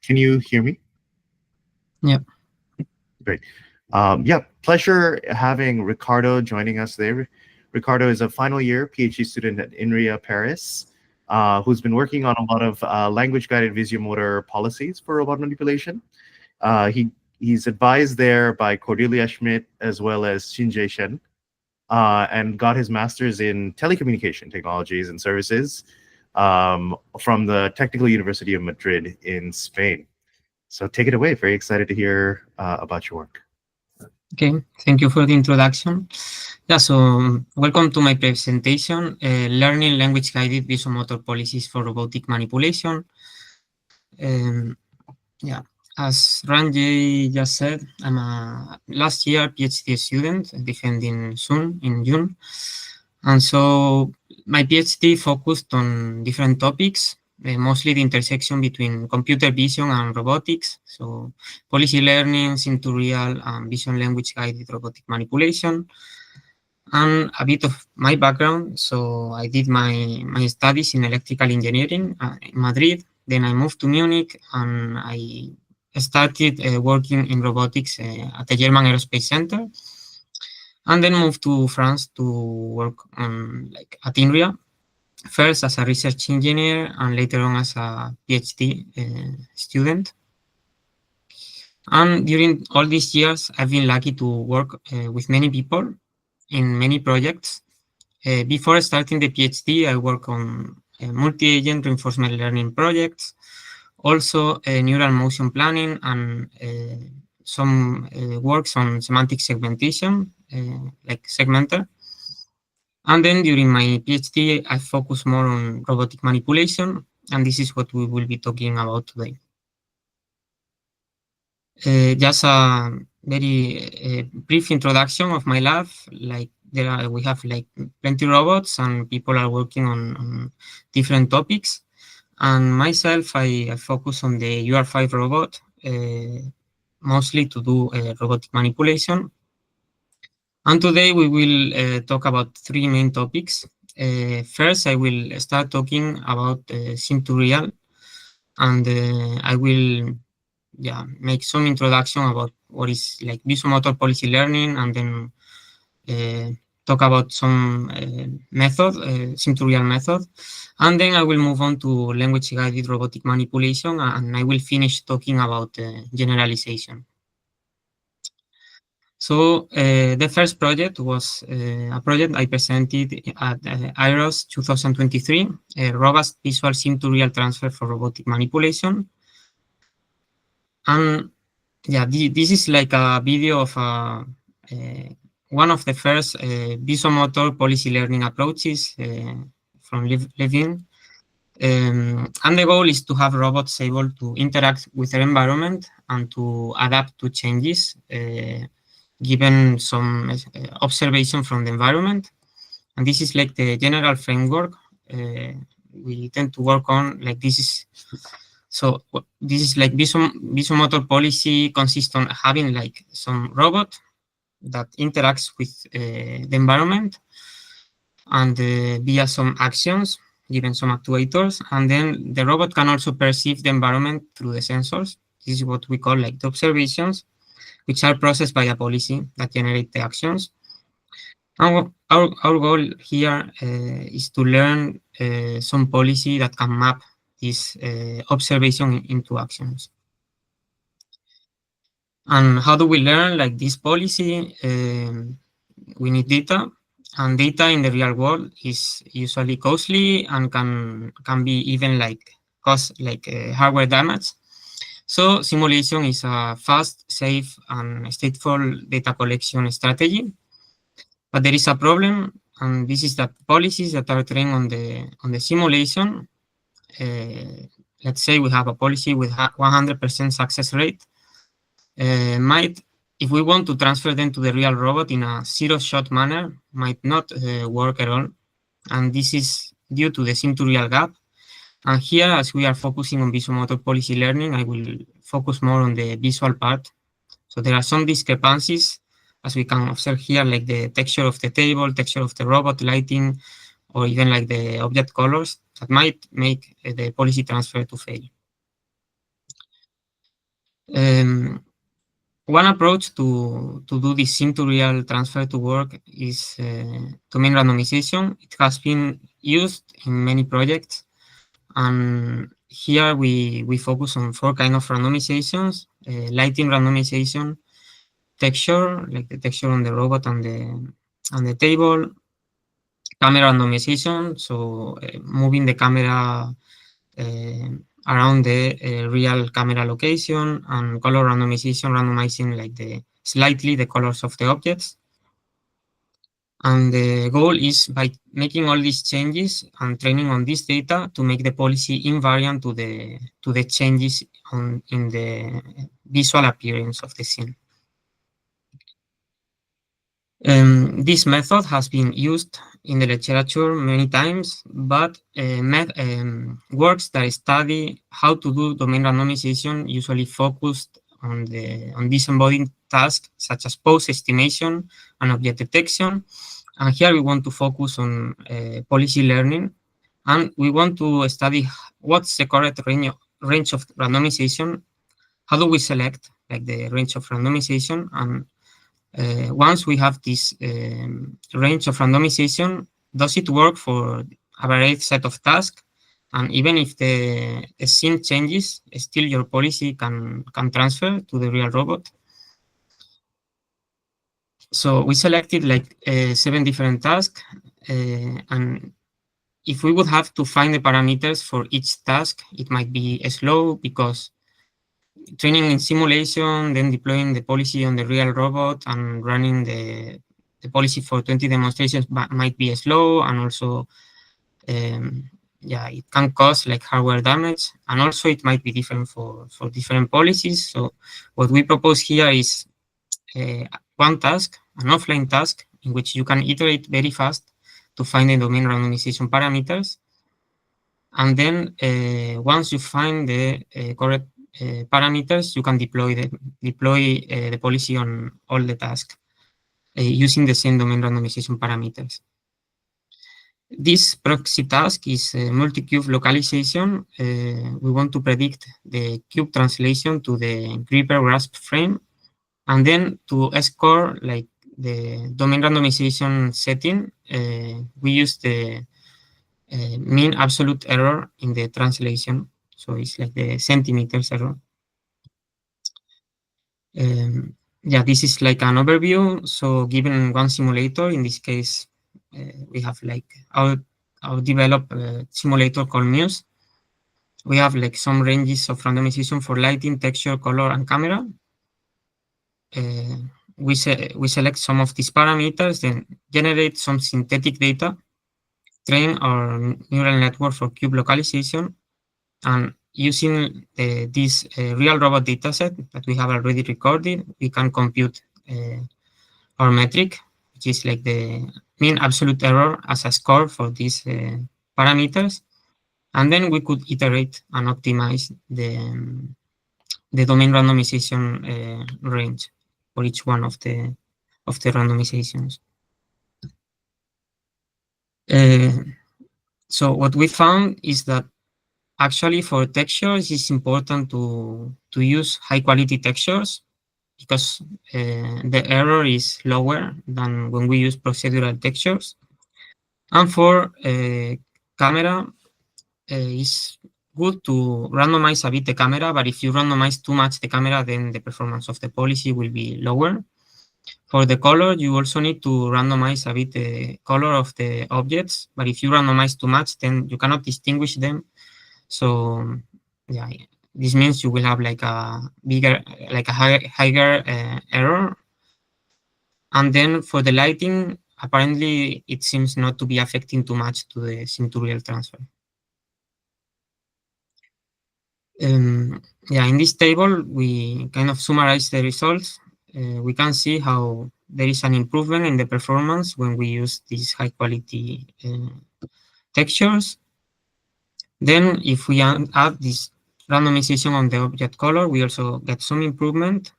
Can you hear me? Yeah. Great. Yeah, pleasure having Ricardo joining us there. Ricardo is a final year PhD student at INRIA Paris, who's been working on a lot of language-guided visuomotor policies for robot manipulation. He's advised there by Cordelia Schmidt as well as Xinjie Shen, and got his master's in telecommunication technologies and services from the Technical University of Madrid in Spain. So take it away. Very excited to hear about your work. Okay. Thank you for the introduction. Yeah. So welcome to my presentation, learning language guided visuomotor policies for robotic manipulation. Yeah. As Ranjay just said, I'm a last year PhD student defending soon in June. And so my PhD focused on different topics, mostly the intersection between computer vision and robotics. So policy learning, sim to real, and vision language guided robotic manipulation. And a bit of my background. So I did my studies in electrical engineering in Madrid. Then I moved to Munich and I started working in robotics at the German Aerospace Center, and then moved to France to work on like at INRIA, first as a research engineer and later on as a PhD student. And during all these years, I've been lucky to work with many people in many projects. Before starting the PhD, I worked on multi-agent reinforcement learning projects, also neural motion planning and some works on semantic segmentation, like segmenter. And then during my PhD, I focus more on robotic manipulation, and this is what we will be talking about today. Just a very brief introduction of my lab. Like we have like plenty robots, and people are working on different topics. And myself, I focus on the UR5 robot, mostly to do robotic manipulation. And today we will talk about three main topics. First, I will start talking about sim to real, and I will make some introduction about what is like visuomotor policy learning, and then uh, talk about some method, sim to real method, and then I will move on to language guided robotic manipulation, and I will finish talking about generalization. So the first project was a project I presented at IROS 2023, a robust visual sim to real transfer for robotic manipulation. And yeah, this is like a video of one of the first visuomotor policy learning approaches from Levin. And the goal is to have robots able to interact with their environment and to adapt to changes given some observation from the environment. And this is like the general framework we tend to work on. Like this is this is like visuomotor policy consists on having like some robot that interacts with the environment and via some actions given some actuators, and then the robot can also perceive the environment through the sensors. This is what we call like the observations, which are processed by a policy that generate the actions. And our goal here is to learn some policy that can map this observation into actions. And how do we learn like this policy? We need data, and data in the real world is usually costly and can be even like cause like hardware damage. So simulation is a fast, safe, and stateful data collection strategy. But there is a problem, and this is that policies that are trained on the simulation. Let's say we have a policy with 100% success rate. Might, if we want to transfer them to the real robot in a zero-shot manner, might not work at all. And this is due to the sim to real gap. And here, as we are focusing on visuomotor policy learning, I will focus more on the visual part. So there are some discrepancies, as we can observe here, like the texture of the table, texture of the robot, lighting, or even like the object colors that might make the policy transfer to fail. Um, One approach to do this sim to real transfer to work is domain randomization. It has been used in many projects, and here we focus on four kind of randomizations: lighting randomization, texture, like the texture on the robot and the table, camera randomization, so moving the camera uh, around the real camera location, and color randomization, randomizing like the slightly the colors of the objects. And the goal is by making all these changes and training on this data to make the policy invariant to the changes in the visual appearance of the scene. This method has been used in the literature many times, but works that study how to do domain randomization usually focused on disembodied tasks such as pose estimation and object detection. And here we want to focus on policy learning, and we want to study what's the correct range of randomization. How do we select like the range of randomization, and once we have this range of randomization, does it work for a varied set of tasks? And even if the scene changes, still your policy can transfer to the real robot. So we selected like 7 different tasks, and if we would have to find the parameters for each task, it might be slow because training in simulation, then deploying the policy on the real robot and running the policy for 20 demonstrations might be slow, and also yeah, it can cause like hardware damage, and also it might be different for different policies. So what we propose here is one task, an offline task, in which you can iterate very fast to find the domain randomization parameters. And then once you find the correct parameters, you can deploy the policy on all the tasks using the same domain randomization parameters. This proxy task is multi-cube localization. We want to predict the cube translation to the gripper grasp frame, and then to score like the domain randomization setting. We use the mean absolute error in the translation. So it's like the centimeters error. Yeah, this is like an overview. So given one simulator, in this case, we have like our developed simulator called Muse. We have like some ranges of randomization for lighting, texture, color, and camera. Uh, we select some of these parameters, then generate some synthetic data, train our neural network for cube localization, and using this real robot dataset that we have already recorded, we can compute our metric, which is like the mean absolute error as a score for these parameters. And then we could iterate and optimize the domain randomization range for each one of the randomizations. Uh, so what we found is that actually for textures, it's important to use high quality textures because the error is lower than when we use procedural textures. And for camera, it's good to randomize a bit the camera, but if you randomize too much the camera, then the performance of the policy will be lower. For the color, you also need to randomize a bit the color of the objects, but if you randomize too much, then you cannot distinguish them. So yeah, this means you will have like a higher error. And then for the lighting, apparently it seems not to be affecting too much to the sim to real transfer. Yeah, in this table, we kind of summarize the results. We can see how there is an improvement in the performance when we use these high quality textures. Then if we add this randomization on the object color, we also get some improvement.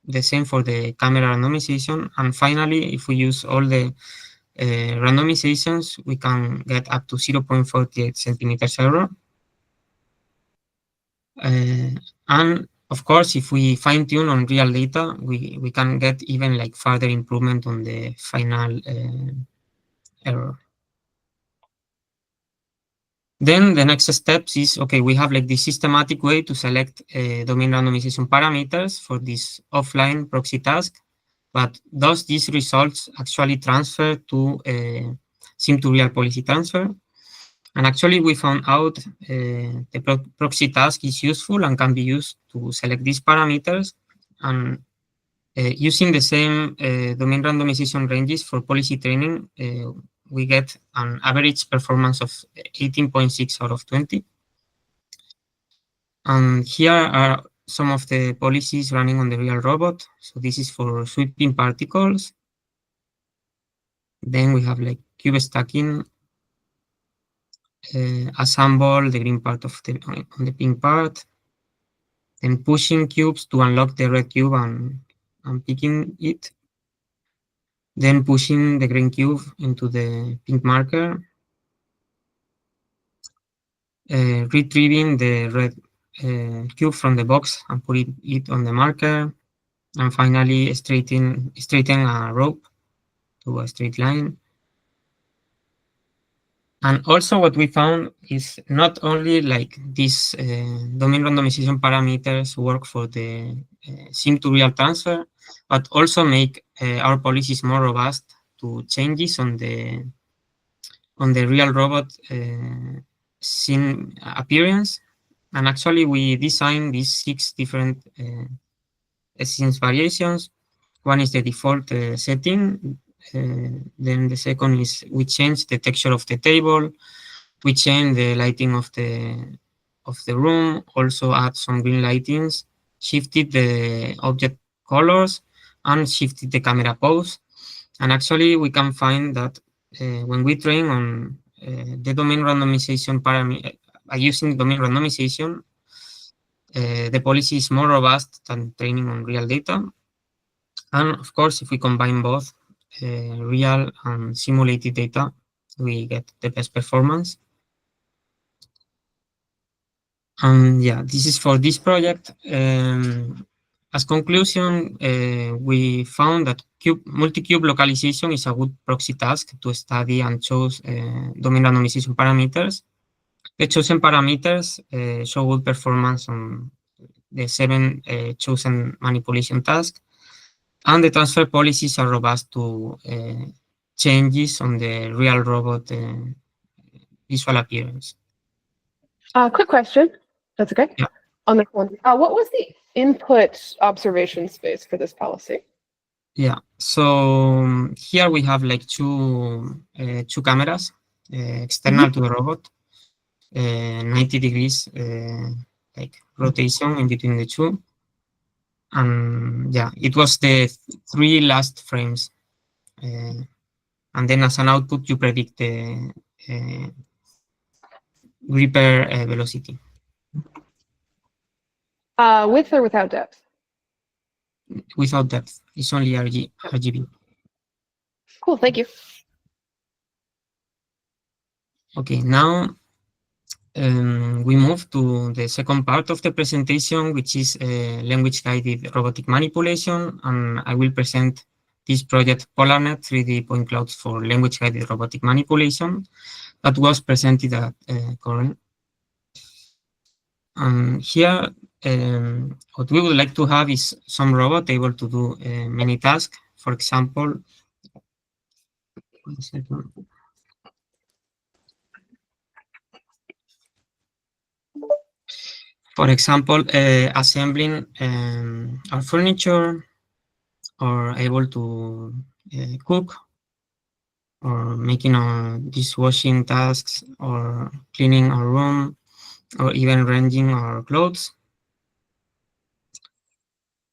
The same for the camera randomization. And finally, if we use all the randomizations, we can get up to 0.48 centimeters error. And Of course, if we fine tune on real data, we can get even like further improvement on the final error. Then the next steps is, okay, we have like this systematic way to select domain randomization parameters for this offline proxy task, but does these results actually transfer to sim to real policy transfer? And actually we found out the proxy task is useful and can be used to select these parameters, and using the same domain randomization ranges for policy training, we get an average performance of 18.6 out of 20. And here are some of the policies running on the real robot. So this is for sweeping particles. Then we have like cube stacking, assemble the green part of the on the pink part, then pushing cubes to unlock the red cube and picking it, then pushing the green cube into the pink marker, retrieving the red cube from the box and put it on the marker, and finally straighten a rope to a straight line. And also what we found is not only like these domain randomization parameters work for the sim to real transfer, but also make our policies more robust to changes on the real robot scene appearance. And actually we designed these 6 different scenes variations. One is the default setting. Then the second is we change the texture of the table. We change the lighting of the room, also add some green lightings, shifted the object colors, and shifted the camera pose. And actually we can find that when we train on the domain randomization parameter by using domain randomization, the policy is more robust than training on real data. And of course, if we combine both real and simulated data, we get the best performance. And yeah, this is for this project. As conclusion, we found that multi-cube localization is a good proxy task to study and choose domain randomization parameters. The chosen parameters show good performance on the 7 chosen manipulation tasks, and the transfer policies are robust to changes on the real robot visual appearance. Quick question. That's okay. Yeah. On this one, what was the input observation space for this policy? Yeah, so here we have like two cameras external to the robot, 90 degrees like rotation in between the two. And yeah, it was the 3 last frames. And then as an output, you predict the gripper velocity. With or without depth? Without depth, it's only RGB. Cool, thank you. Okay, now we move to the second part of the presentation, which is language-guided robotic manipulation, and I will present this project PolarNet 3D point clouds for language-guided robotic manipulation that was presented at Coren. Here, what we would like to have is some robot able to do many tasks. For example, one second. For example, assembling our furniture, or able to cook, or making our dishwashing tasks, or cleaning our room, or even arranging our clothes.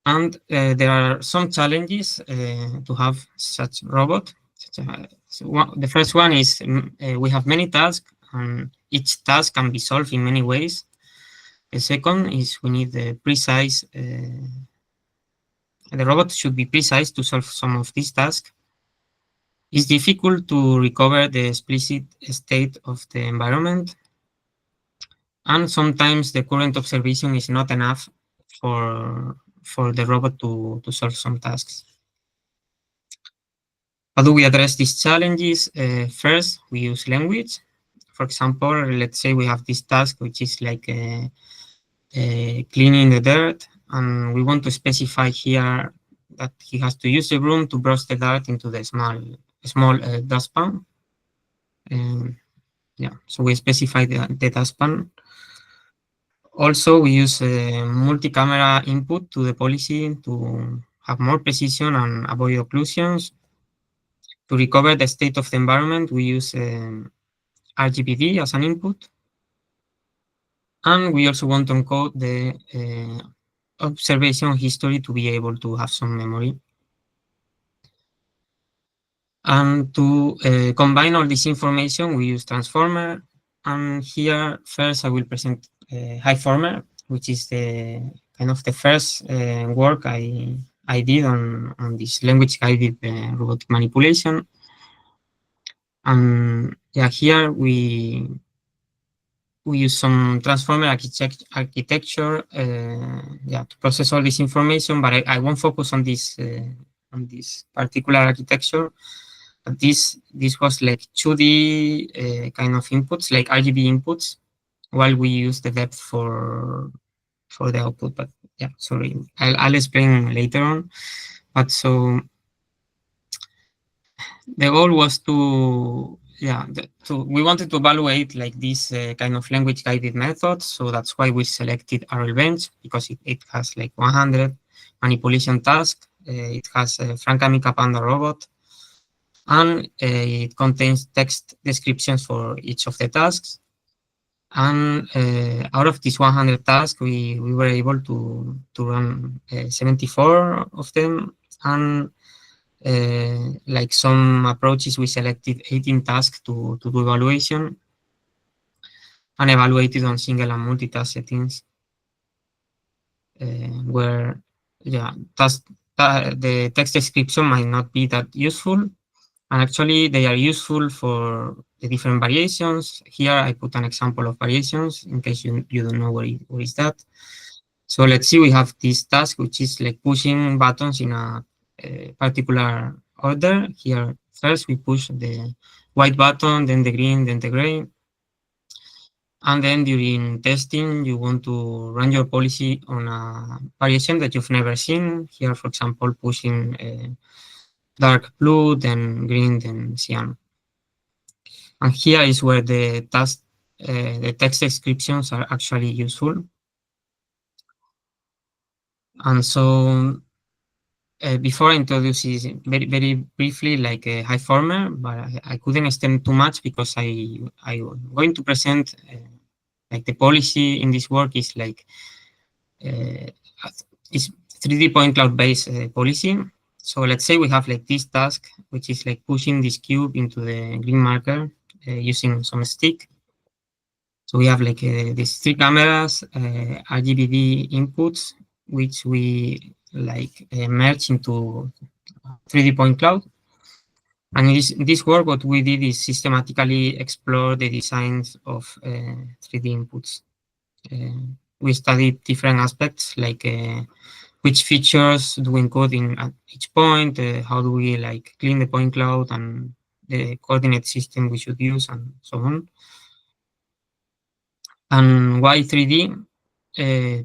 And there are some challenges to have such robot. The first one is we have many tasks, and each task can be solved in many ways. The second is we need the precise, the robot should be precise to solve some of these tasks. It's difficult to recover the explicit state of the environment. And sometimes the current observation is not enough for the robot to solve some tasks. How do we address these challenges? First, we use language. For example, let's say we have this task, which is like cleaning the dirt, and we want to specify here that he has to use the broom to brush the dirt into the small dustpan. Yeah, so we specify the dustpan. Also, we use a multi-camera input to the policy to have more precision and avoid occlusions. To recover the state of the environment, we use RGBD as an input. And we also want to encode the observation history to be able to have some memory. And to combine all this information, we use transformer. And here, first, I will present Hiveformer, which is the kind of the first work I did on this language-guided robotic manipulation. And yeah, here we use some transformer architecture yeah, to process all this information, but I won't focus on this particular architecture. But this was like 2D kind of inputs, like RGB inputs, while we use the depth for the output. But yeah, sorry, I'll explain later on. But so the goal was to yeah we wanted to evaluate like this kind of language guided methods, so that's why we selected RLBench, because it has like 100 manipulation tasks. It has a Frank-Amica Panda robot, and it contains text descriptions for each of the tasks. And out of these 100 tasks, we were able to run 74 of them. And like some approaches, we selected 18 tasks to do evaluation and evaluated on single and multitask settings, where yeah, the text description might not be that useful. And actually, they are useful for the different variations. Here, I put an example of variations in case you don't know what is that. So let's see, we have this task, which is like pushing buttons in a particular order. Here, first we push the white button, then the green, then the gray. And then during testing, you want to run your policy on a variation that you've never seen. Here, for example, pushing dark blue, then green, then cyan. And here is where the text descriptions are actually useful. And so before I introduce this very briefly, like a Hiveformer, but I couldn't extend too much because I'm going to present like the policy in this work is like it's 3D point cloud based policy. So let's say we have like this task, which is like pushing this cube into the green marker using some stick. So we have like these 3 cameras, RGBD inputs, which we like merge into 3D point cloud. And in this work, what we did is systematically explore the designs of 3D inputs. We studied different aspects, like which features do we encode in at each point, how do we like clean the point cloud, and the coordinate system we should use, and so on. And why 3D?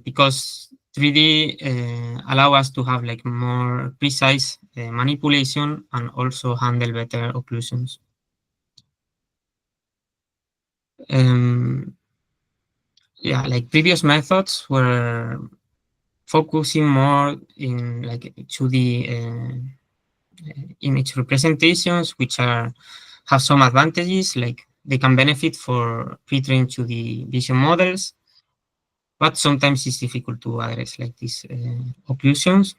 Because 3D allow us to have like more precise manipulation and also handle better occlusions. Yeah, like previous methods were focusing more in like 2D image representations, which have some advantages, like they can benefit for pre-trained 2D vision models, but sometimes it's difficult to address like these occlusions.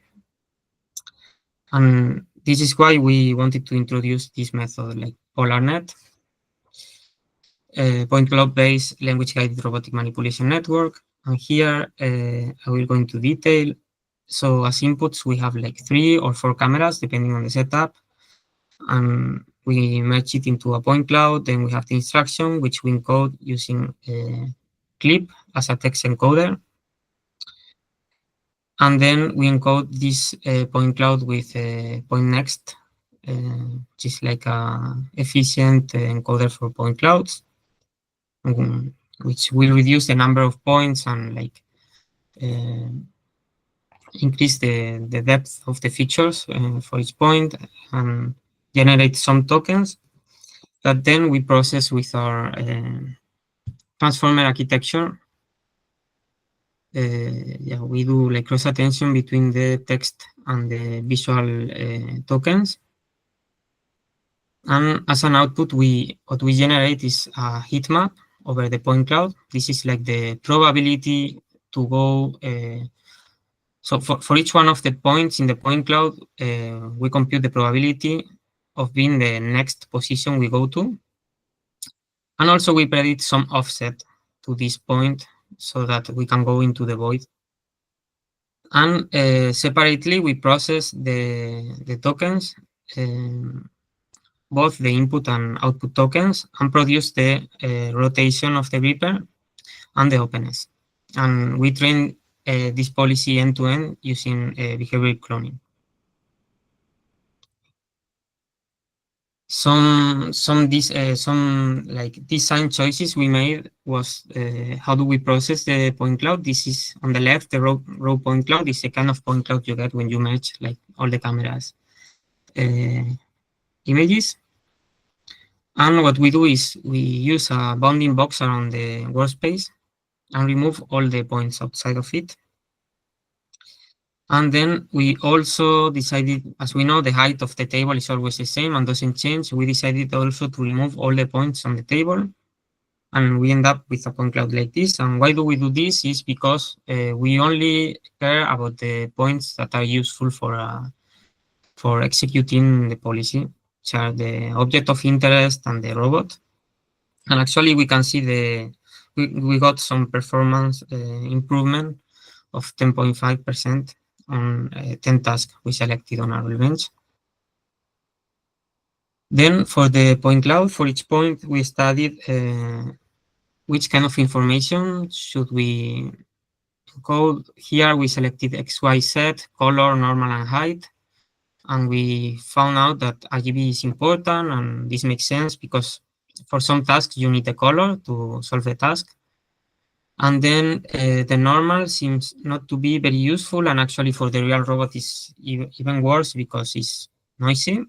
And this is why we wanted to introduce this method, like PolarNet, point cloud-based language-guided robotic manipulation network. And here I will go into detail. So as inputs, we have like 3 or 4 cameras, depending on the setup. And we merge it into a point cloud. Then we have the instruction, which we encode using clip as a text encoder. And then we encode this point cloud with point next, which is like a efficient encoder for point clouds, which will reduce the number of points and like uh, increase the depth of the features for each point and generate some tokens that then we process with our transformer architecture. Yeah, we do like cross attention between the text and the visual tokens. And as an output, what we generate is a heat map over the point cloud. This is like the probability to go. So for each one of the points in the point cloud, we compute the probability of being the next position we go to. And also we predict some offset to this point so that we can go into the void. And separately, we process the tokens, both the input and output tokens, and produce the rotation of the beeper and the openness. And we train this policy end to end using behavior cloning. Some like design choices we made was how do we process the point cloud. This is on the left, the raw point cloud is the kind of point cloud you get when you match like all the cameras images. And what we do is we use a bounding box around the workspace and remove all the points outside of it. And then we also decided, as we know, the height of the table is always the same and doesn't change. We decided also to remove all the points on the table, and we end up with a point cloud like this. And why do we do this? Is because we only care about the points that are useful for executing the policy, which are the object of interest and the robot. And actually, we can see we got some performance improvement of 10.5% on 10 tasks we selected on our bench. Then for the point cloud, for each point, we studied which kind of information should we encode. Here we selected X, Y, Z, color, normal, and height. And we found out that RGB is important, and this makes sense because for some tasks you need the color to solve the task. And then the normal seems not to be very useful, and actually for the real robot is even worse because it's noisy.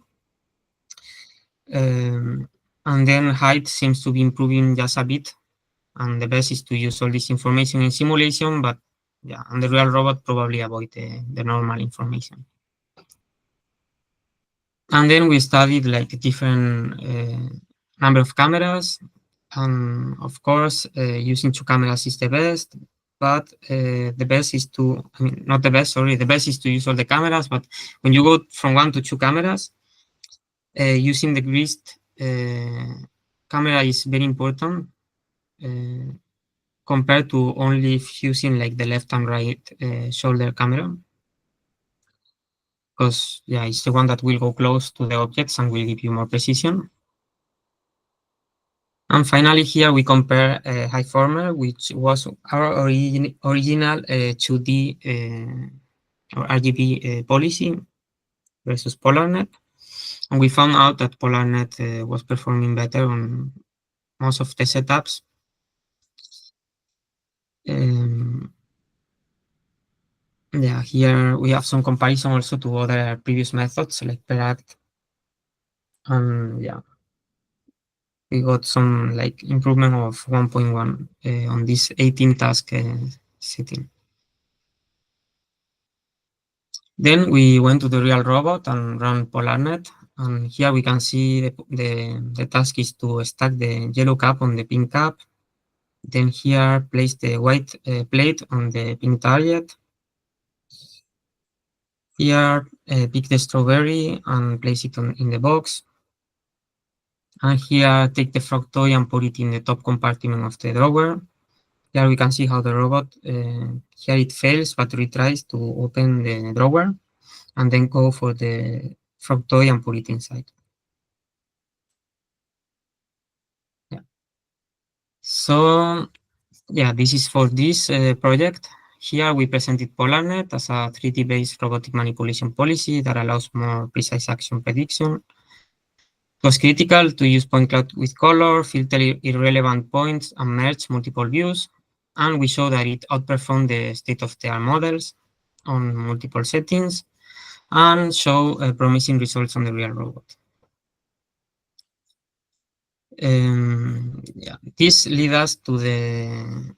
And then height seems to be improving just a bit, and the best is to use all this information in simulation, but yeah, on the real robot probably avoid the normal information. And then we studied like different number of cameras, and of course using two cameras is the best, but the best is to, I mean, not the best, sorry, the best is to use all the cameras, but when you go from one to two cameras, using the greased camera is very important compared to only using like the left and right shoulder camera, because yeah, it's the one that will go close to the objects and will give you more precision. And finally, here we compare Hiveformer, which was our original 2D or RGB policy versus PolarNet. And we found out that PolarNet was performing better on most of the setups. Yeah, here we have some comparison also to other previous methods like Peract. And yeah, we got some like improvement of 1.1 on this 18 task setting. Then we went to the real robot and ran PolarNet. And here we can see the task is to stack the yellow cap on the pink cap. Then here place the white plate on the pink target. Here pick the strawberry and place it in the box. And here take the frog toy and put it in the top compartment of the drawer. Here we can see how the robot, here it fails, but retries to open the drawer and then go for the frog toy and put it inside. Yeah. So yeah, this is for this project. Here we presented PolarNet as a 3D-based robotic manipulation policy that allows more precise action prediction. It was critical to use point cloud with color, filter irrelevant points, and merge multiple views. And we show that it outperformed the state-of-the-art models on multiple settings and show promising results on the real robot. Yeah, this leads us to the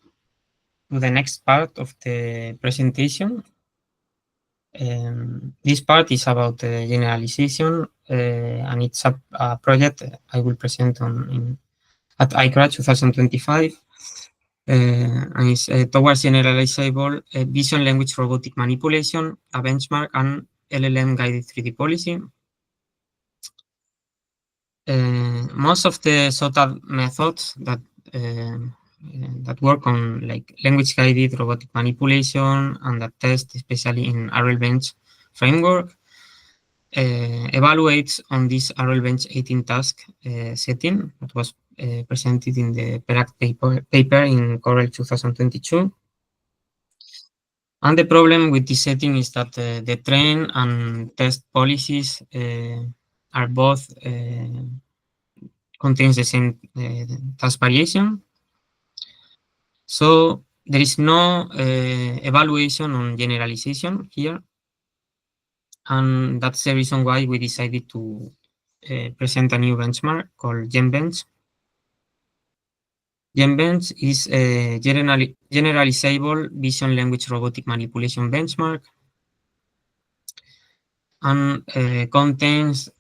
next part of the presentation. This part is about generalization, and it's a project I will present at ICRA 2025. And it's towards generalizable vision language robotic manipulation, a benchmark, and LLM guided 3D policy. Most of the sought-out methods that work on like language guided robotic manipulation and that test, especially in RL Bench framework, evaluates on this RL Bench 18 task setting that was presented in the PERAC paper in Corel 2022. And the problem with this setting is that the train and test policies are both contains the same task variation. So there is no evaluation on generalization here. And that's the reason why we decided to present a new benchmark called GenBench. GenBench is a generalizable vision language robotic manipulation benchmark and contains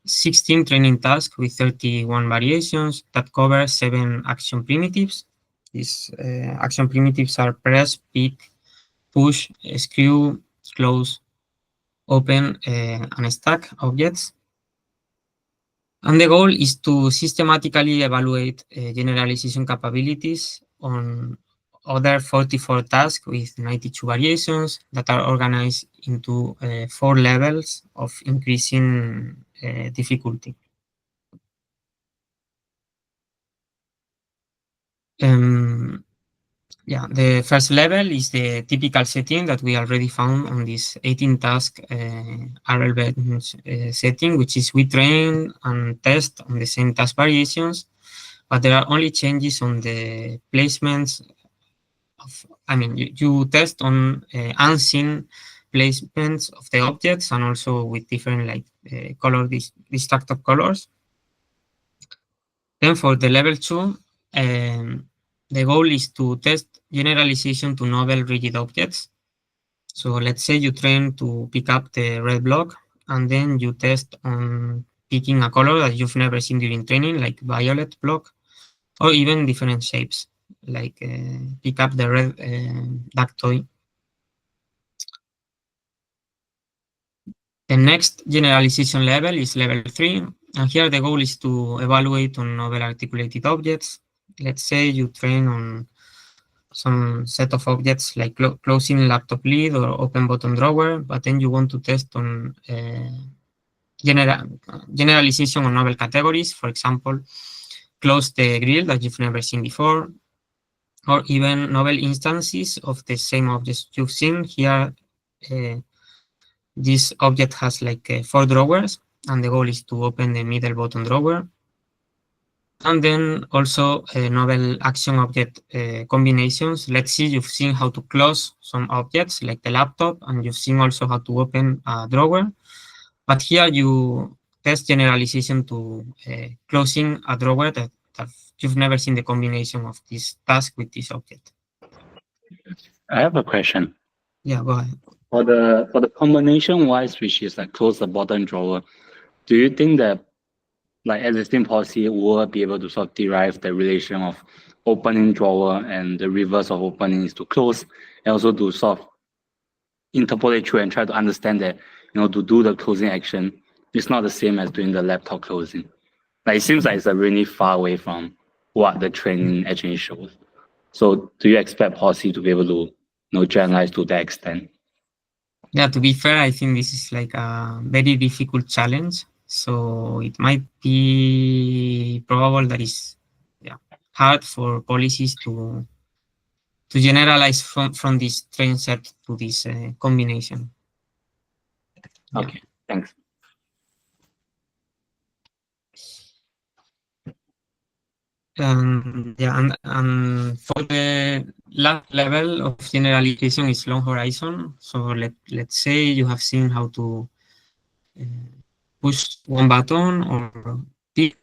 16 training tasks with 31 variations that cover 7 action primitives. These action primitives are press, pick, push, screw, close, open, and stack objects. And the goal is to systematically evaluate generalization capabilities on other 44 tasks with 92 variations that are organized into 4 levels of increasing difficulty. Yeah, the first level is the typical setting that we already found on this 18 task RL Bench setting, which is we train and test on the same task variations, but there are only changes on the placements of, you test on unseen placements of the objects and also with different like color distracted colors. Then for the level 2, the goal is to test generalization to novel rigid objects. So let's say you train to pick up the red block, and then you test on picking a color that you've never seen during training, like violet block, or even different shapes, like pick up the red duck toy. The next generalization level is level 3, and here the goal is to evaluate on novel articulated objects. Let's say you train on some set of objects like closing laptop lid or open button drawer, but then you want to test on generalization on novel categories. For example, close the grill that you've never seen before, or even novel instances of the same objects you've seen. Here, this object has like 4 drawers, and the goal is to open the middle button drawer. And then also novel action object combinations. Let's see, you've seen how to close some objects like the laptop, and you've seen also how to open a drawer. But here you test generalization to closing a drawer that you've never seen the combination of this task with this object. I have a question. Yeah, go ahead. For the combination wise, which is like close the bottom drawer, do you think that like existing policy will be able to sort of derive the relation of opening drawer and the reverse of opening is to close, and also to sort of interpolate through and try to understand that, to do the closing action, it's not the same as doing the laptop closing. Like it seems like it's really far away from what the training actually shows. So do you expect policy to be able to generalize to that extent? Yeah, to be fair, I think this is like a very difficult challenge. So it might be probable that it's hard for policies to to generalize from this train set to this combination. Okay, thanks. And for the last level of generalization is long horizon. So let's say you have seen how to push one button or pick,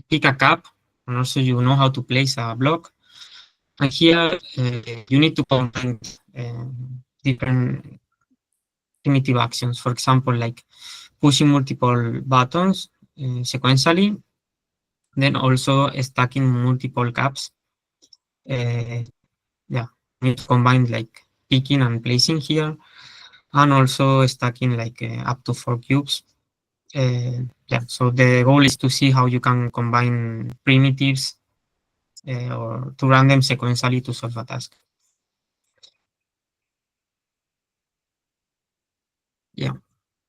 pick a cap, and also you know how to place a block. And here you need to combine different primitive actions. For example, like pushing multiple buttons sequentially, then also stacking multiple caps. Need to combine like picking and placing here, and also stacking like up to 4 cubes. So the goal is to see how you can combine primitives or to run them sequentially to solve a task.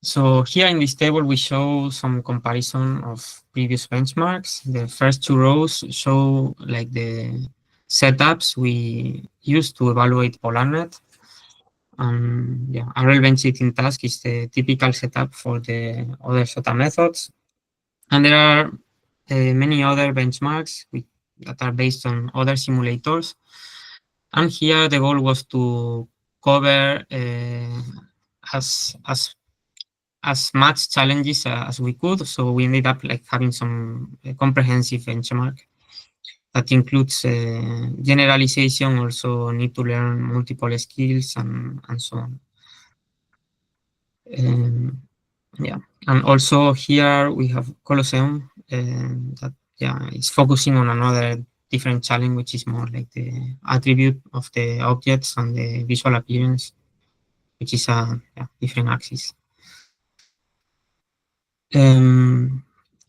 So here in this table, we show some comparison of previous benchmarks. The first 2 rows show like the setups we use to evaluate PolarNet. A relevant cheating task is the typical setup for the other SOTA methods. And there are many other benchmarks that are based on other simulators. And here the goal was to cover as much challenges as we could. So we ended up like having some comprehensive benchmark that includes generalization, also need to learn multiple skills and so on. And also here we have Colosseum that it's focusing on another different challenge, which is more like the attribute of the objects and the visual appearance, which is a different axis.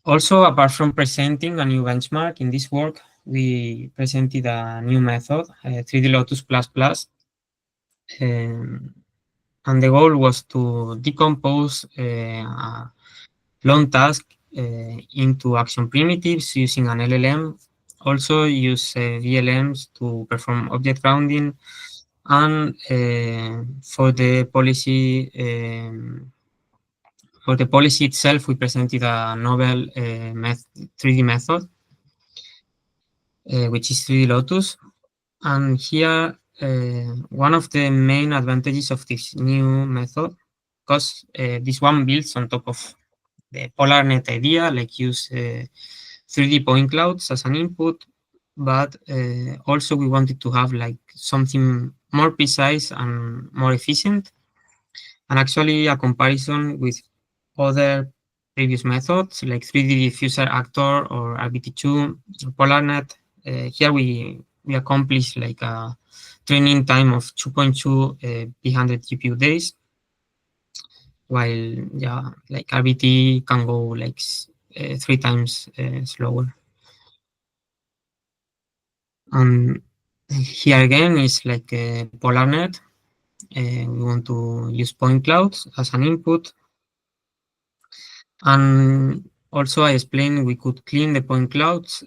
Also, apart from presenting a new benchmark in this work, we presented a new method, 3D Lotus++. And the goal was to decompose a long task into action primitives using an LLM. Also use VLMs to perform object grounding. And for the policy itself, we presented a novel 3D method, which is 3D Lotus. And here, one of the main advantages of this new method, because this one builds on top of the PolarNet idea, like use 3D point clouds as an input, but also we wanted to have like something more precise and more efficient. And actually a comparison with other previous methods like 3D diffuser actor or RBT2, PolarNet. Here we accomplished like a training time of 2.2 p100 GPU days, while like RBT can go like 3 times slower. And here again is like PolarNet. We want to use point clouds as an input. And also I explained we could clean the point clouds.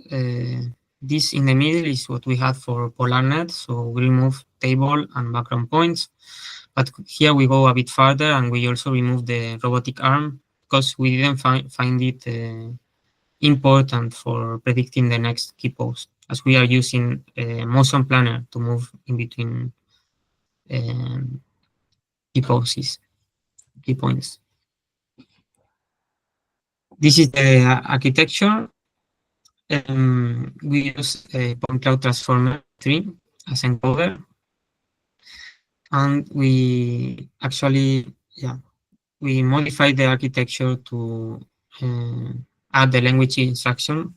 This in the middle is what we had for PolarNet. So we remove table and background points. But here we go a bit further and we also remove the robotic arm because we didn't find it important for predicting the next key post, as we are using motion planner to move in between key points. This is the architecture. We use a point cloud transformer 3 as encoder. And we actually, we modified the architecture to add the language instruction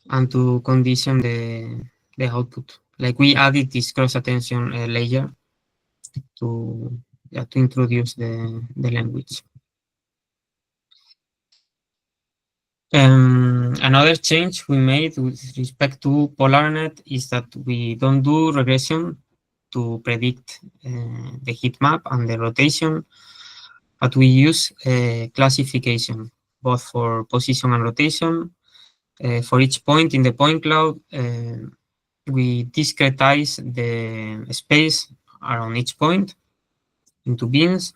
and to condition the output. Like we added this cross attention layer to introduce the language. Another change we made with respect to PolarNet is that we don't do regression to predict the heat map and the rotation, but we use classification, both for position and rotation. For each point in the point cloud, we discretize the space around each point into bins,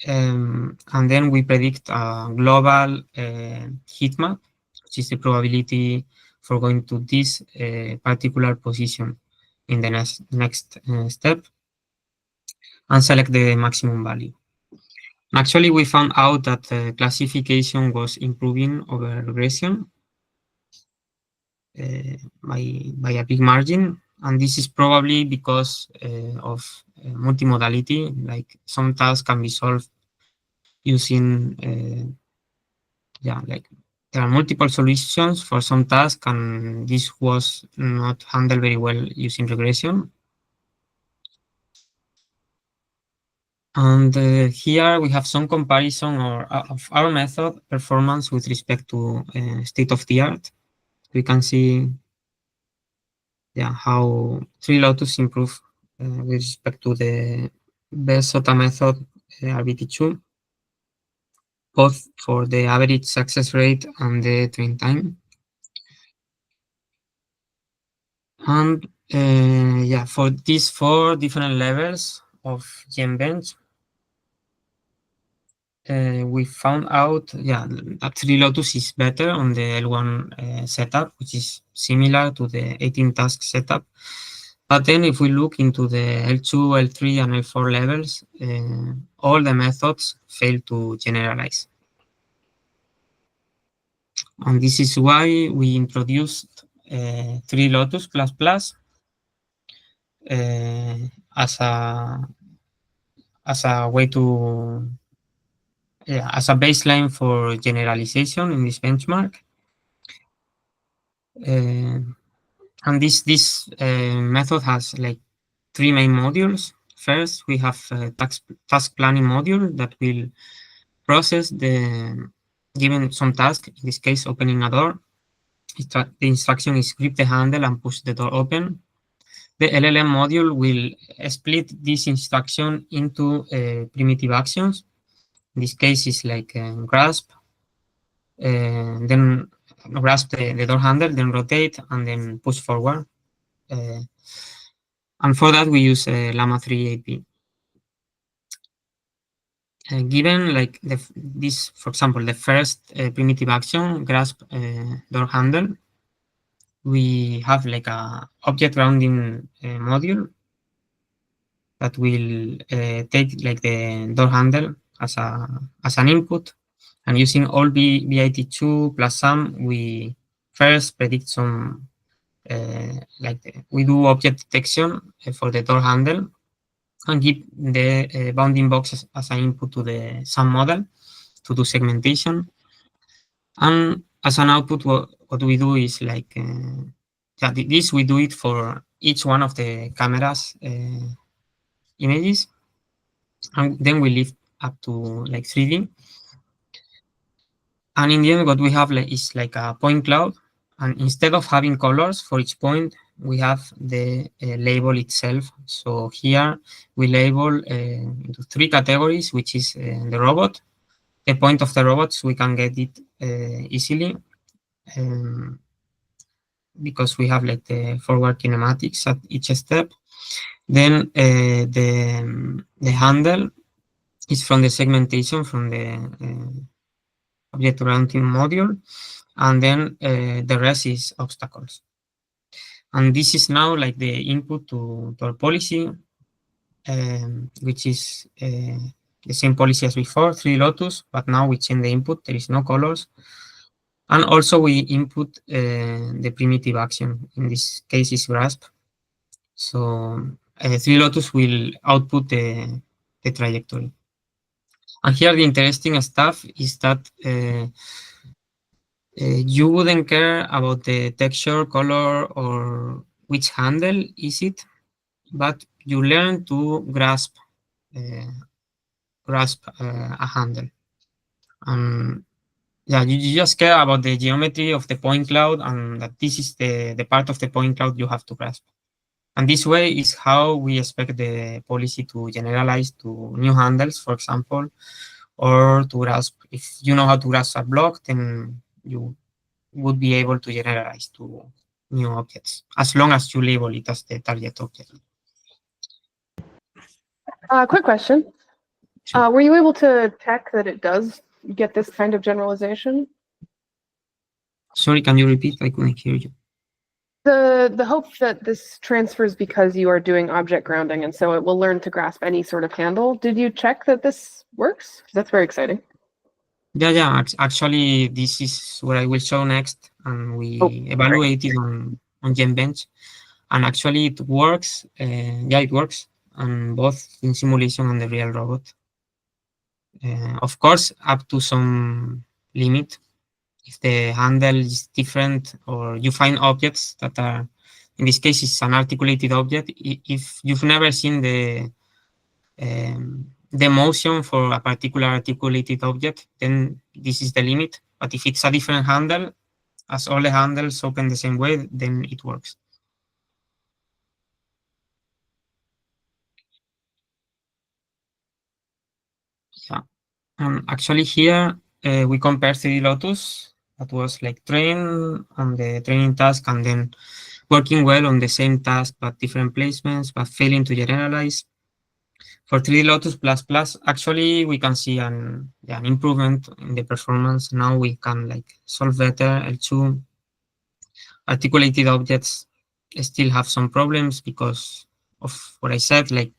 and then we predict a global heat map, which is the probability for going to this particular position in the next step, and select the maximum value. Actually, we found out that classification was improving over regression by a big margin, and this is probably because of multimodality. Like some tasks can be solved using like there are multiple solutions for some tasks, and this was not handled very well using regression. And here we have some comparison of our method performance with respect to state of the art. We can see how 3Lotus improve with respect to the best SOTA method, RBT2, both for the average success rate and the train time. And for these 4 different levels of Genbench, we found out that 3Lotus is better on the L1 setup, which is similar to the 18 task setup. But then if we look into the L2, L3, and L4 levels, all the methods fail to generalize. And this is why we introduced 3Lotus++ as a way to as a baseline for generalization in this benchmark. And this method has like 3 main modules. First, we have a task planning module that will process given some task, in this case, opening a door. The instruction is grip the handle and push the door open. The LLM module will split this instruction into primitive actions. In this case, it's like grasp, then grasp the door handle, then rotate, and then push forward. And for that, we use Llama 3 AP. Given like this, for example, the first primitive action, grasp door handle, we have like a object grounding module that will take like the door handle as an input, and using all BIT2 plus sum, we first predict some we do object detection for the door handle, and give the bounding box as an input to the sum model to do segmentation. And as an output, what we do is like, this we do it for each one of the camera's images, and then we lift up to like 3D. And in the end, what we have is like a point cloud, and instead of having colors for each point, we have the label itself. So here we label into 3 categories, which is the robot, the point of the robots. We can get it easily because we have like the forward kinematics at each step. Then the handle is from the segmentation from the object oriented module, and then the rest is obstacles. And this is now like the input to our policy, which is the same policy as before, 3Lotus, but now we change the input. There is no colors. And also we input the primitive action. In this case is grasp. So 3Lotus will output the trajectory. And here the interesting stuff is that you wouldn't care about the texture, color, or which handle is it, but you learn to grasp a handle. You just care about the geometry of the point cloud, and that this is the part of the point cloud you have to grasp. And this way is how we expect the policy to generalize to new handles, for example, or to grasp. If you know how to grasp a block, then you would be able to generalize to new objects, as long as you label it as the target object. Quick question. Sure. Were you able to check that it does get this kind of generalization? Sorry, can you repeat? I couldn't hear you. The hope that this transfers because you are doing object grounding, and so it will learn to grasp any sort of handle. Did you check that this works? That's very exciting. Yeah. Actually, this is what I will show next, and we evaluated on GenBench, and actually it works. Yeah, it works, and both in simulation and the real robot. Of course, up to some limit. If the handle is different, or you find objects that are, in this case, it's an articulated object. If you've never seen the motion for a particular articulated object, then this is the limit. But if it's a different handle, as all the handles open the same way, then it works. Yeah. Actually here we compare 3D Lotus that was like trained on the training task and then working well on the same task but different placements but failing to generalize. For 3D Lotus++, actually we can see an improvement in the performance. Now we can like solve better L2. Articulated objects still have some problems because of what I said, like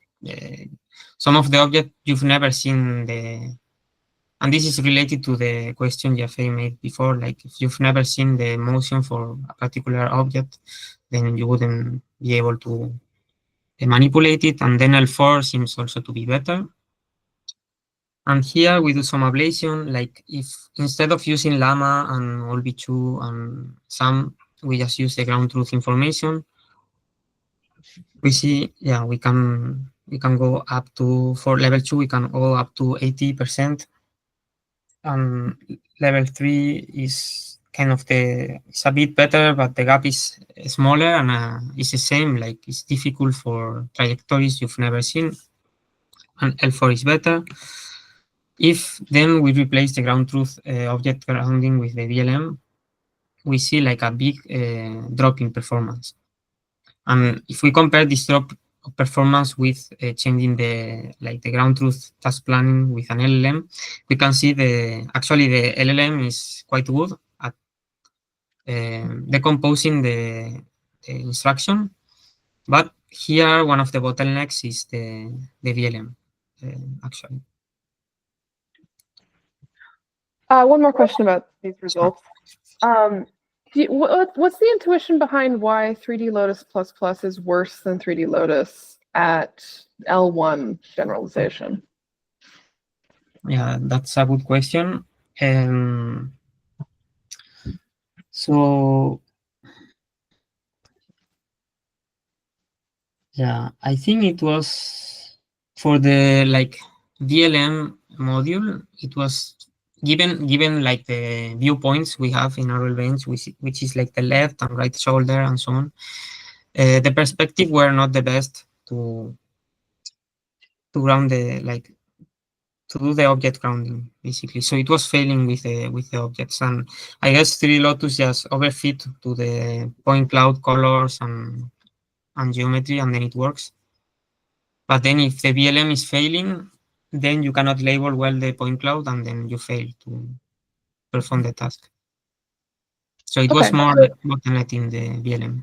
some of the objects you've never seen and this is related to the question Jaffe made before, like if you've never seen the motion for a particular object, then you wouldn't be able to manipulate it. And then L4 seems also to be better. And here we do some ablation, like if instead of using Llama and OLB2 and SAM, we just use the ground truth information. We see, yeah, we can go up to, for level 2, we can go up to 80%. And level 3 is kind of it's a bit better, but the gap is smaller and it's the same, like it's difficult for trajectories you've never seen. And L4 is better. If then we replace the ground truth object grounding with the VLM, we see like a big drop in performance. And if we compare this drop of performance with changing the ground truth task planning with an LLM, we can see actually the LLM is quite good at decomposing the instruction. But here, one of the bottlenecks is the VLM, actually. One more question about these results. What's the intuition behind why 3D Lotus++ is worse than 3D Lotus at L1 generalization? Yeah, that's a good question. So, yeah, I think it was for the VLM module. It was given like the viewpoints we have in our bench, which is like the left and right shoulder and so on. The perspective were not the best to ground to do the object grounding basically. So it was failing with the objects, and I guess 3D Lotus just overfit to the point cloud colors and geometry, and then it works. But then if the VLM is failing, then you cannot label well the point cloud, and then you fail to perform the task. So it was more bottleneck in the VLM.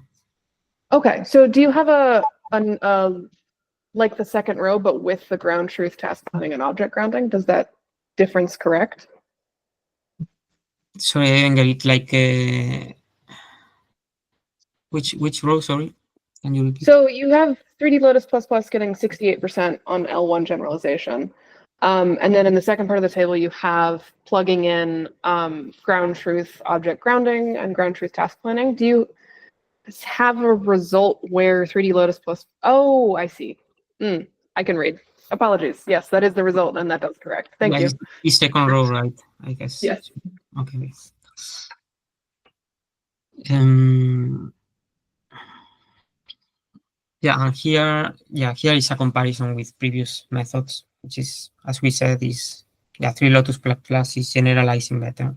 Okay, so do you have like the second row, but with the ground truth task planning and object grounding? Does that difference correct? Sorry, I didn't get it. Which row? Sorry, can you repeat? So you have 3D Lotus++ getting 68% on L1 generalization. And then in the second part of the table, you have plugging in ground truth object grounding and ground truth task planning. Do you have a result where 3D Lotus++? Oh, I see. I can read. Apologies. Yes, that is the result, and that does correct. Thank you. It's second row, right? I guess. Yes. Okay. Yeah, and here is a comparison with previous methods, which is, as we said, 3 Lotus++ is generalizing better.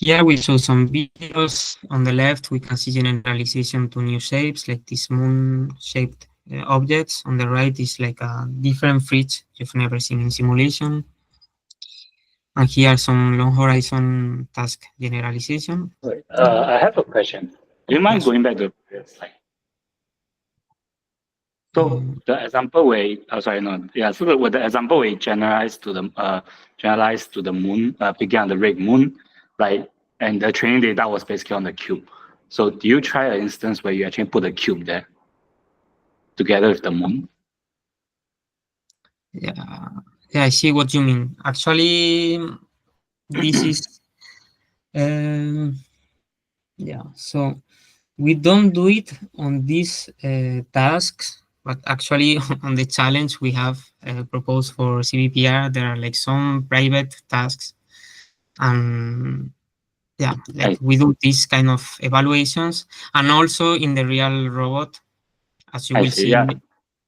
Here we show some videos. On the left, we can see generalization to new shapes, like these moon-shaped objects. On the right is like a different fridge you've never seen in simulation. And here are some long horizon task generalization. I have a question. Do you mind Yes. going back to the previous slide? So the example where, oh, sorry, no, yeah. So with the example where it generalized to the moon, picking on the red moon, like, and the training data was basically on the cube. So do you try an instance where you actually put a cube there together with the moon? Yeah, yeah, I see what you mean. Actually, this is yeah. So we don't do it on these tasks, but actually on the challenge we have proposed for CVPR, there are like some private tasks, and yeah, like we do these kind of evaluations, and also in the real robot, as you I will see. see Yeah,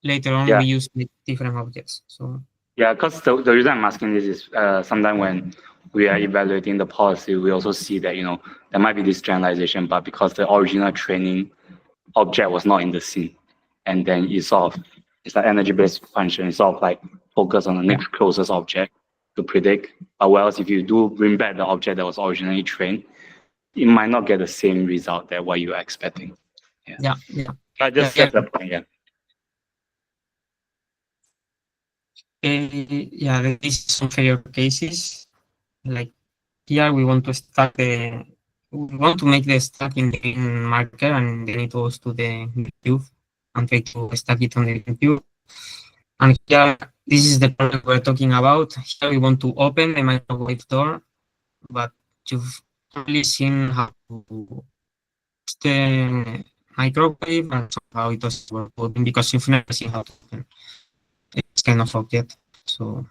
later on, yeah. we use like different objects. So Yeah, because the reason I'm asking this is sometimes when we are evaluating the policy, we also see that, there might be this generalization, but because the original training object was not in the scene, and then it's an energy-based function. It's sort of like focus on the yeah, next closest object to predict. But whereas if you do bring back the object that was originally trained, you might not get the same result that what you are expecting. Yeah. yeah, yeah, But yeah, just yeah. that's the point, yeah. Yeah, this is some failure cases. Like here, we want to make the stack in the green marker, and then it goes to the cube and try to stack it on the green cube. And here, this is the project we're talking about. Here, we want to open the microwave door, but you've only seen how to use the microwave, and somehow it doesn't work open because you've never seen how to open this kind of object. So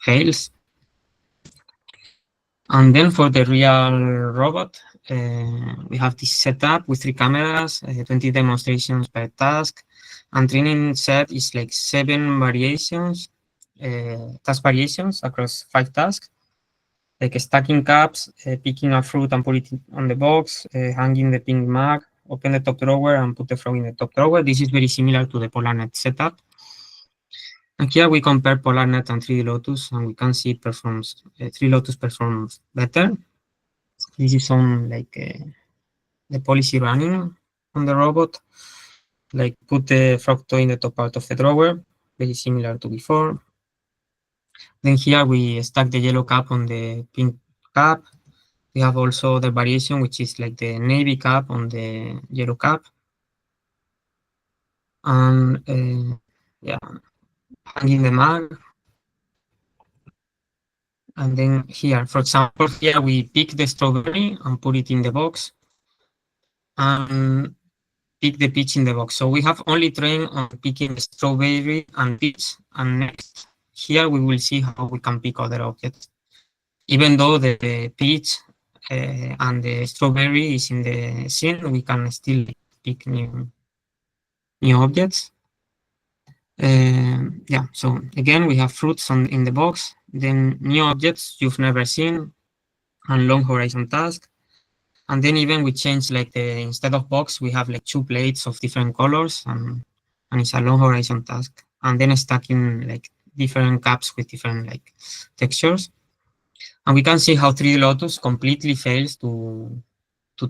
fails. And then for the real robot, we have this setup with 3 cameras, 20 demonstrations per task, and training set is like 7 variations, task variations across 5 tasks, like stacking cups, picking a fruit and put it on the box, hanging the pink mug, open the top drawer and put the frog in the top drawer. This is very similar to the PolarNet setup. And here we compare PolarNet and 3D Lotus, and we can see 3D Lotus performs better. This is on like the policy running on the robot. Like put the frog toy in the top part of the drawer, very similar to before. Then here we stack the yellow cap on the pink cap. We have also the variation, which is like the navy cap on the yellow cap. And yeah, hanging the mug. And then here, for example, here we pick the strawberry and put it in the box. And pick the peach in the box. So we have only trained on picking the strawberry and peach. And next, here we will see how we can pick other objects. Even though the peach and the strawberry is in the scene, we can still pick new objects. Yeah, so again, we have fruits in the box, then new objects you've never seen, and long horizon task. And then even we change like instead of box, we have like 2 plates of different colors, and it's a long horizon task. And then stacking like different caps with different like textures. And we can see how 3D Lotus completely fails to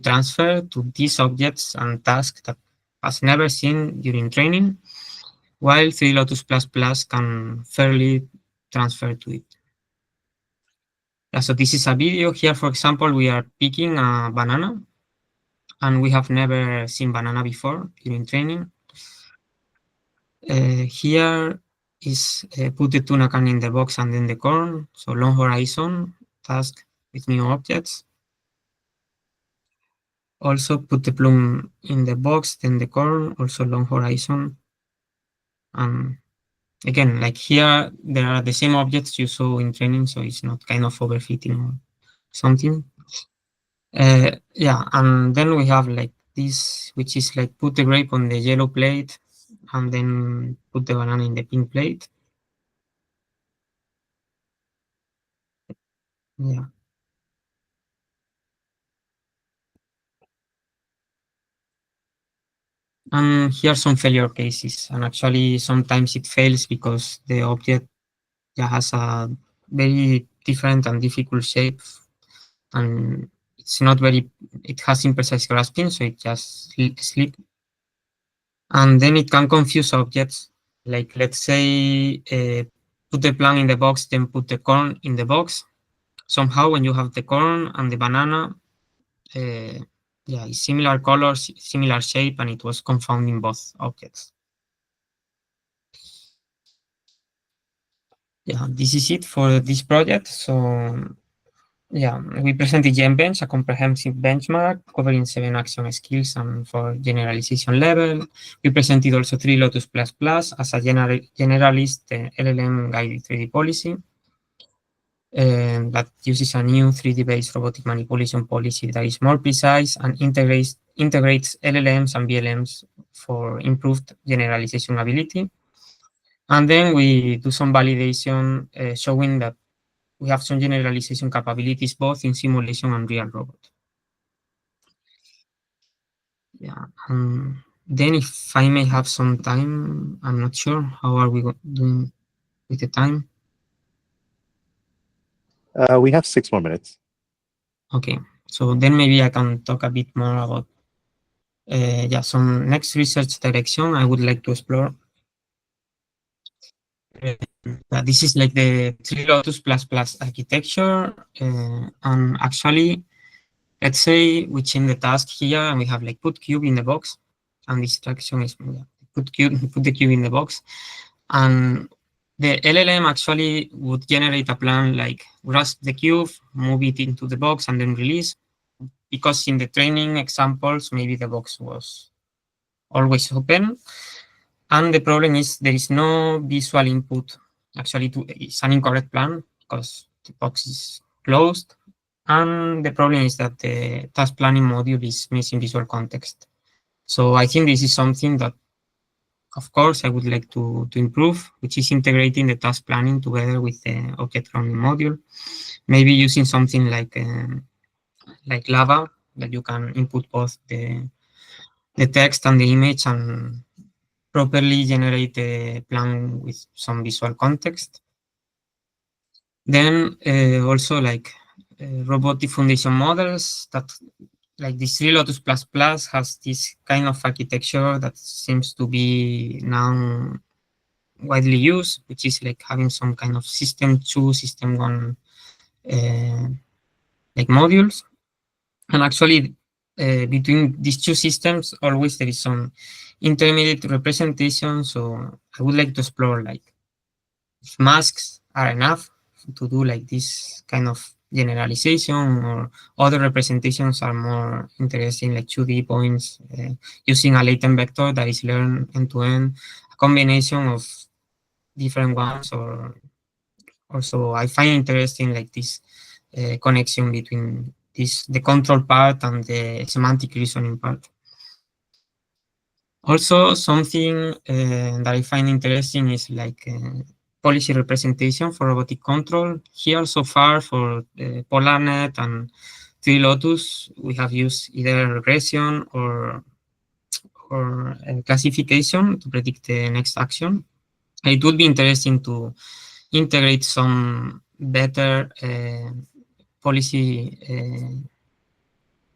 transfer to these objects and tasks that was never seen during training, while 3D Lotus can fairly transfer to it. Yeah, so this is a video here, for example, we are picking a banana, and we have never seen banana before during training. Here is put the tuna can in the box and then the corn, so long horizon task with new objects. Also put the plum in the box, then the corn, also long horizon. And again, like here, there are the same objects you saw in training, so it's not kind of overfitting or something. Yeah, and then we have like this, which is like put the grape on the yellow plate and then put the banana in the pink plate. Yeah. And here are some failure cases. And actually, sometimes it fails because the object has a very different and difficult shape, and it's not very, it has imprecise grasping, so it just slip. And then it can confuse objects. Like, let's say, put the plant in the box, then put the corn in the box. Somehow, when you have the corn and the banana, similar colors, similar shape, and it was confounding both objects. Yeah, this is it for this project. So yeah, we presented GenBench, a comprehensive benchmark covering 7 action skills and for generalization level. We presented also 3 Lotus++ as a generalist LLM guided 3D policy that uses a new 3D-based robotic manipulation policy that is more precise and integrates LLMs and VLMs for improved generalization ability. And then we do some validation showing that we have some generalization capabilities both in simulation and real robot. Yeah. Then if I may have some time, I'm not sure. How are we doing with the time? We have 6 more minutes. Okay. So then maybe I can talk a bit more about some next research direction I would like to explore. This is like the 3 Lotus++ architecture. And actually, let's say we change the task here and we have like put cube in the box, and this instruction is put the cube in the box, and the LLM actually would generate a plan like grasp the cube, move it into the box, and then release. Because in the training examples, maybe the box was always open, and the problem is there is no visual input. Actually, it's an incorrect plan because the box is closed. And the problem is that the task planning module is missing visual context. So I think this is something that, of course, I would like to improve, which is integrating the task planning together with the object grounding module. Maybe using something like Lava, that you can input both the text and the image and properly generate the plan with some visual context. Then also like robotic foundation models that like this 3 Lotus++ has this kind of architecture that seems to be now widely used, which is like having some kind of system 2, system 1 like modules. And actually between these two systems, always there is some intermediate representation. So I would like to explore like if masks are enough to do like this kind of generalization, or other representations are more interesting, like 2D points using a latent vector that is learned end-to-end, a combination of different ones. Or also I find interesting like this connection between the control part and the semantic reasoning part. Also, something that I find interesting is like policy representation for robotic control. Here, so far, for PolarNet and 3 Lotus, we have used either regression or classification to predict the next action. It would be interesting to integrate some better policy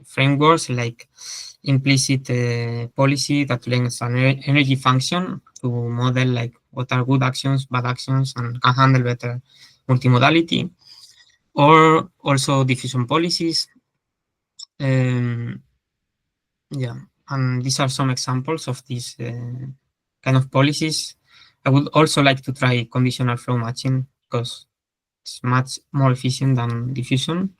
frameworks like implicit policy that links an energy function to model like what are good actions, bad actions, and can handle better multimodality, or also diffusion policies. Yeah, and these are some examples of these kind of policies. I would also like to try conditional flow matching because it's much more efficient than diffusion.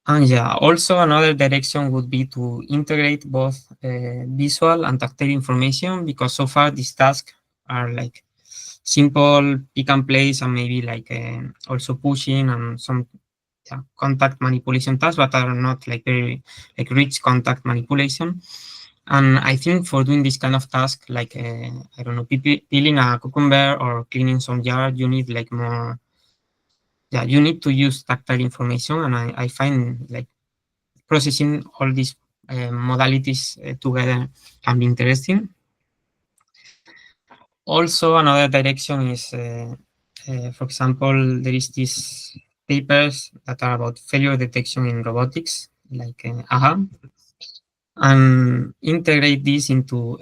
And yeah, also another direction would be to integrate both visual and tactile information, because so far these tasks are like simple pick and place and maybe like also pushing and some contact manipulation tasks, but are not like very like rich contact manipulation. And I think for doing this kind of task, like I don't know, peeling a cucumber or cleaning some yard, you need like more. Yeah, you need to use tactile information, and I find like processing all these modalities together can be interesting. Also, another direction is, for example, there is these papers that are about failure detection in robotics, like AHA, and integrate this into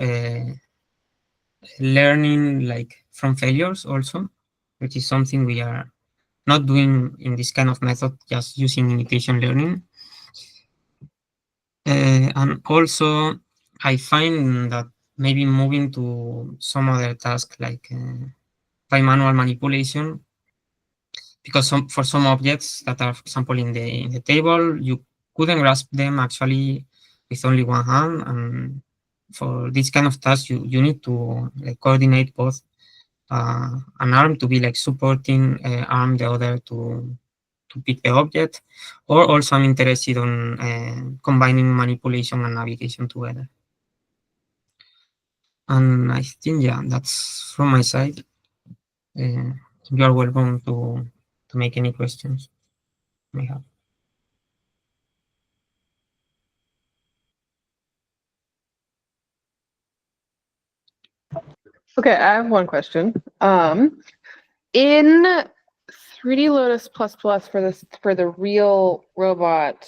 learning like from failures also, which is something we are not doing in this kind of method, just using imitation learning. And also, I find that maybe moving to some other task like by manual manipulation, because for some objects that are, for example, in the table, you couldn't grasp them actually with only one hand, and for this kind of task, you need to like coordinate both an arm to be like supporting arm the other to pick the object, or also I'm interested on combining manipulation and navigation together. And I think, yeah, that's from my side. You are welcome to make any questions you may have. Okay, I have one question. In 3D Lotus for the real robot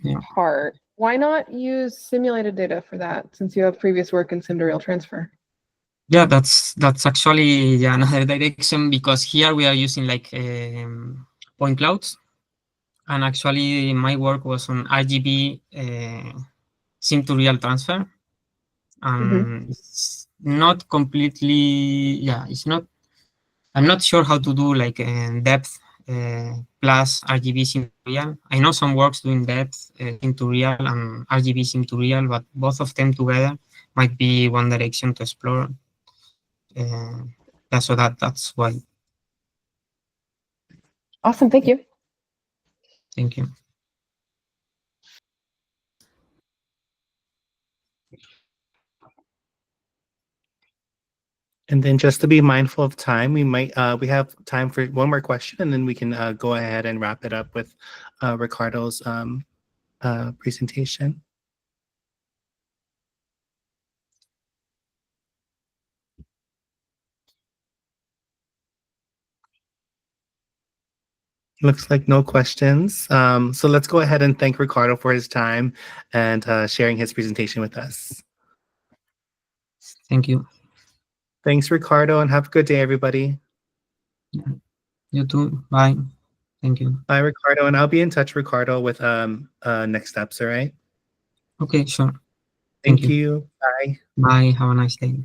Yeah. part, why not use simulated data for that since you have previous work in sim to real transfer? Yeah, that's actually another direction, because here we are using like point clouds, and actually my work was on RGB sim to real transfer, and it's not completely, it's not, I'm not sure how to do like depth plus RGB sim to real. I know some works doing depth sim to real and RGB sim to real, but both of them together might be one direction to explore. Yeah, so that's why. Awesome, thank you. Thank you. And then just to be mindful of time, we have time for one more question, and then we can go ahead and wrap it up with Ricardo's presentation. Looks like no questions. So let's go ahead and thank Ricardo for his time and sharing his presentation with us. Thank you. Thanks, Ricardo, and have a good day, everybody. You too. Bye. Thank you. Bye, Ricardo, and I'll be in touch, Ricardo, with next steps, all right? Okay, sure. Thank you. Bye. Bye. Have a nice day.